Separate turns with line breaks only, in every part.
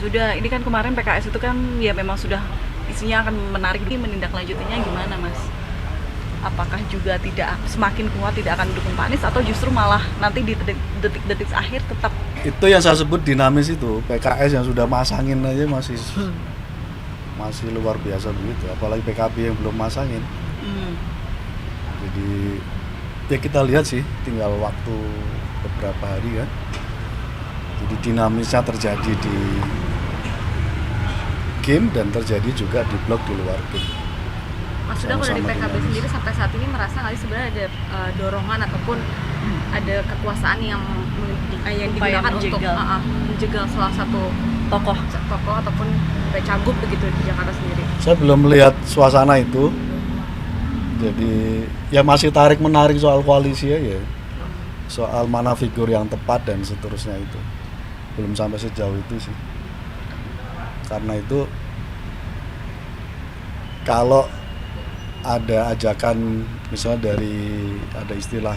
Sudah, ini kan kemarin PKS itu kan ya memang sudah isinya akan menarik, menindaklanjutinya gimana Mas? Apakah juga tidak semakin kuat tidak akan mendukung Pak Anies atau justru malah nanti di detik-detik akhir tetap?
Itu yang saya sebut dinamis itu. PKS yang sudah masangin aja masih luar biasa begitu, apalagi PKB yang belum masangin. Jadi ya kita lihat sih, tinggal waktu beberapa hari kan. Jadi dinamisnya terjadi di game dan terjadi juga di blok di luar game.
Mas Sudah, kalau dari PKB sendiri sampai saat ini merasa nggak sih sebenarnya ada dorongan ataupun ada kekuasaan yang digunakan untuk menjegal salah satu tokoh ataupun cagup begitu di Jakarta sendiri?
Saya belum melihat suasana itu. Jadi ya masih tarik menarik soal koalisi aja, soal mana figur yang tepat dan seterusnya itu belum sampai sejauh itu sih. Karena itu kalau ada ajakan misalnya dari ada istilah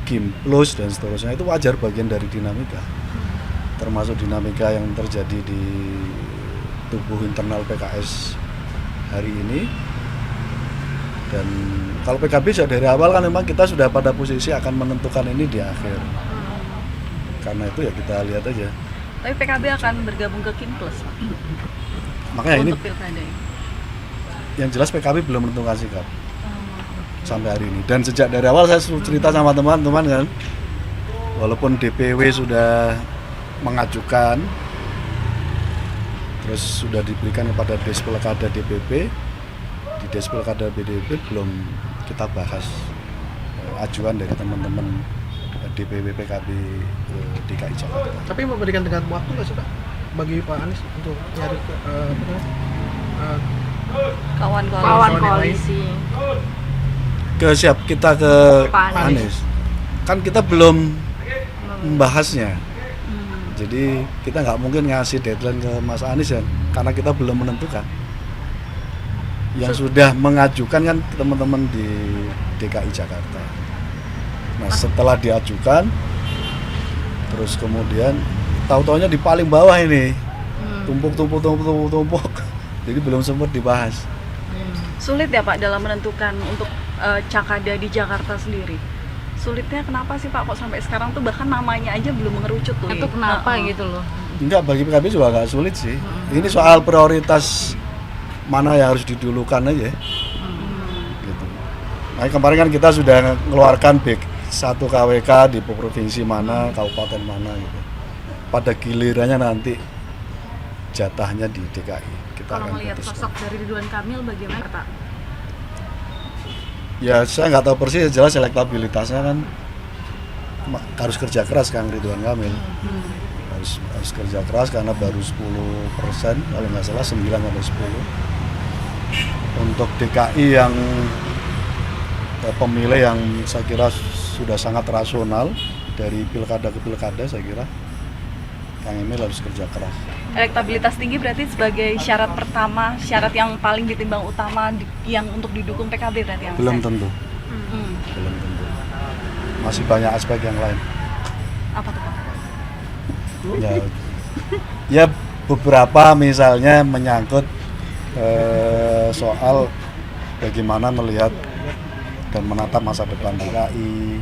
game plus dan seterusnya, itu wajar bagian dari dinamika, termasuk dinamika yang terjadi di tubuh internal PKS hari ini. Dan kalau PKB sudah dari awal kan memang kita sudah pada posisi akan menentukan ini di akhir. Karena itu ya kita lihat aja.
Tapi PKB akan bergabung ke Kim Plus, Pak.
Makanya ini
pilkada.
Yang jelas PKB belum menentukan sikap sampai hari ini. Dan sejak dari awal saya cerita sama teman-teman kan, walaupun DPW sudah mengajukan, terus sudah diberikan kepada Despilkada DPP, di Despilkada BDP belum kita bahas ajuan dari teman-teman DPW PKB DKI Jakarta.
Tapi memberikan tenggat waktu nggak sudah bagi Pak Anies untuk nyari
kawan koalisi
Kita ke Pak Anies. Kan kita belum membahasnya. Jadi kita nggak mungkin ngasih deadline ke Mas Anies ya, karena kita belum menentukan. Yang sudah mengajukan kan teman-teman di DKI Jakarta. Nah setelah diajukan, terus kemudian tahu-taunya di paling bawah ini, tumpuk. Jadi belum sempat dibahas.
Sulit ya Pak dalam menentukan untuk Cakada di Jakarta sendiri. Sulitnya kenapa sih Pak, kok sampai sekarang tuh bahkan namanya aja belum mengerucut tuh?
Itu kenapa gitu loh?
Enggak, bagi PKB juga agak sulit sih. Ini soal prioritas mana yang harus didulukan aja. Gitu. Nah kemarin kan kita sudah mengeluarkan satu KWK di provinsi mana, kabupaten mana gitu. Pada gilirannya nanti jatahnya di DKI.
Kalau melihat sosok dari Ridwan Kamil bagaimana Pak?
Ya saya nggak tahu persis, jelas elektabilitasnya kan harus kerja keras Kang Ridwan Kamil. Harus kerja keras karena baru 10%, kalau nggak salah 9 atau 10. Untuk DKI yang pemilih yang saya kira sudah sangat rasional dari pilkada ke pilkada, saya kira Kang Emil harus kerja keras.
Elektabilitas tinggi berarti sebagai syarat pertama, syarat yang paling ditimbang utama yang untuk didukung PKB berarti yang
belum tentu. Belum tentu. Masih banyak aspek yang lain.
Apa tuh Pak?
Ya beberapa misalnya menyangkut soal bagaimana melihat dan menatap masa depan DKI,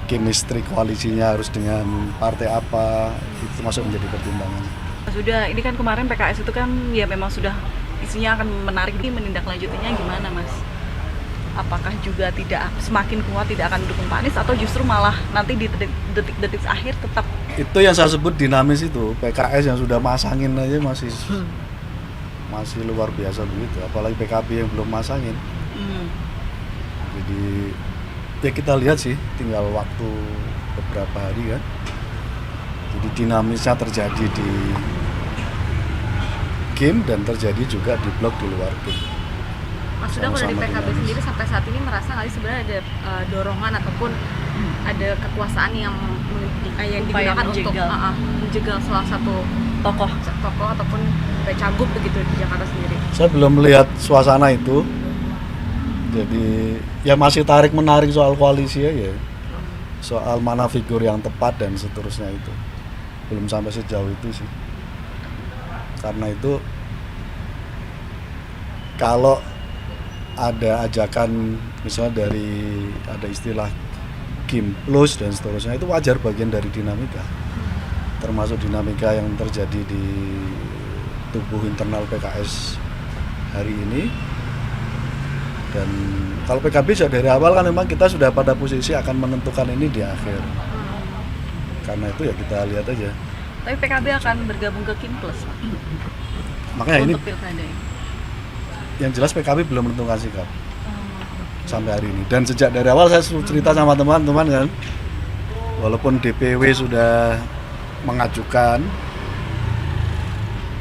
chemistry koalisinya harus dengan partai apa, itu masuk menjadi pertimbangan.
Sudah, ini kan kemarin PKS itu kan ya memang sudah isinya akan menarik, menindaklanjutinya gimana Mas? Apakah juga tidak semakin kuat tidak akan mendukung Pak Anies atau justru malah nanti di detik-detik akhir tetap?
Itu yang saya sebut dinamis itu. PKS yang sudah masangin aja masih luar biasa begitu, apalagi PKB yang belum masangin. Jadi ya kita lihat sih, tinggal waktu beberapa hari kan. Jadi dinamisnya terjadi di game dan terjadi juga di blok di luar game.
Mas Sudah, kalau dari PKB sendiri sampai saat ini merasa nggak sih sebenarnya ada dorongan ataupun ada kekuasaan yang digunakan untuk menjegal salah satu tokoh ataupun cagup begitu di Jakarta sendiri?
Saya belum melihat suasana itu. Jadi ya masih tarik menarik soal koalisi aja, soal mana figur yang tepat dan seterusnya itu belum sampai sejauh itu sih. Karena itu kalau ada ajakan misalnya dari ada istilah gimplos dan seterusnya, itu wajar bagian dari dinamika, termasuk dinamika yang terjadi di tubuh internal PKS hari ini. Dan kalau PKB sudah dari awal kan memang kita sudah pada posisi akan menentukan ini di akhir. Karena itu ya kita lihat aja.
Tapi PKB akan bergabung ke Kimplus, Pak,
Makanya ini
untuk pilkada ini.
yang jelas PKB belum menentukan sikap sampai hari ini. Dan sejak dari awal saya cerita sama teman-teman kan, walaupun DPW sudah mengajukan,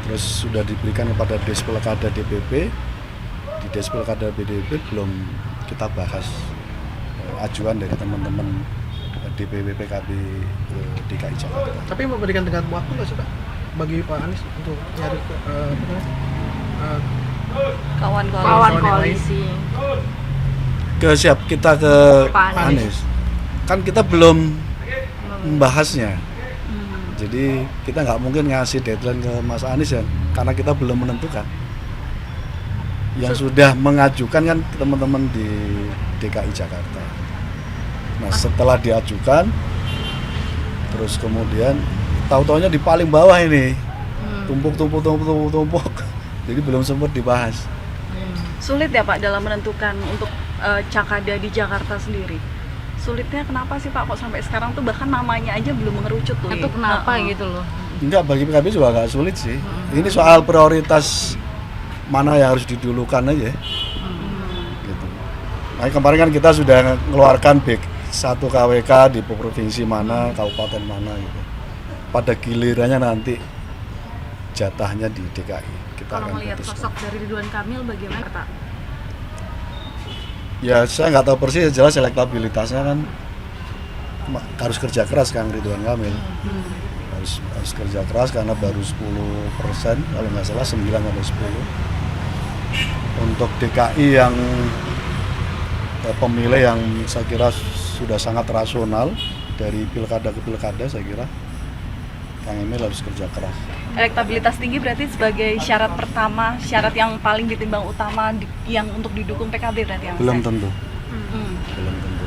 terus sudah diberikan kepada Despilkada DPP, di Despilkada DPP belum kita bahas ajuan dari teman-teman DPW PKB DKI Jakarta.
Tapi memberikan tenggat waktu nggak sih Pak bagi Pak Anies untuk nyari
kawan
Kawan
koalisi.
Kita ke
Pak
Anies. Kan kita belum membahasnya. Jadi kita nggak mungkin ngasih deadline ke Mas Anies ya, karena kita belum menentukan. Yang sudah mengajukan kan teman-teman di DKI Jakarta. Nah setelah diajukan, terus kemudian tahu-taunya di paling bawah ini, tumpuk. Jadi belum sempat dibahas.
Sulit ya Pak dalam menentukan untuk Cakada di Jakarta sendiri. Sulitnya kenapa sih Pak, kok sampai sekarang tuh bahkan namanya aja belum mengerucut tuh.
Itu kenapa gitu loh?
Enggak, bagi PKB juga nggak sulit sih. Ini soal prioritas mana yang harus didulukan aja. Gitu. Nah, kemarin kan kita sudah mengeluarkan satu KWK di provinsi mana, kabupaten mana gitu. Pada gilirannya nanti jatahnya di DKI. Kita
Kalau
akan
melihat
putuskan.
sosok dari Ridwan Kamil bagaimana Pak?
Ya saya nggak tahu persis, jelas elektabilitasnya kan harus kerja keras Kang Ridwan Kamil. Harus kerja keras karena baru 10%, kalau nggak salah 9 atau 10. Untuk DKI yang pemilih yang saya kira sudah sangat rasional dari pilkada ke pilkada, saya kira Kang Emil harus kerja keras.
Elektabilitas tinggi berarti sebagai syarat pertama, syarat yang paling ditimbang utama yang untuk didukung PKB berarti yang
Belum tentu,
Hmm.
belum tentu.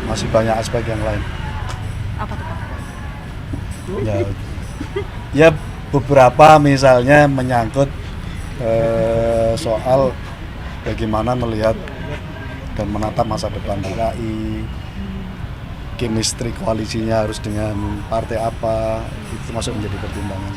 Masih banyak aspek yang lain.
Apa tuh Pak?
Ya beberapa misalnya menyangkut soal bagaimana melihat dan menatap masa depan DKI, chemistry koalisinya harus dengan partai apa, itu masuk menjadi pertimbangan.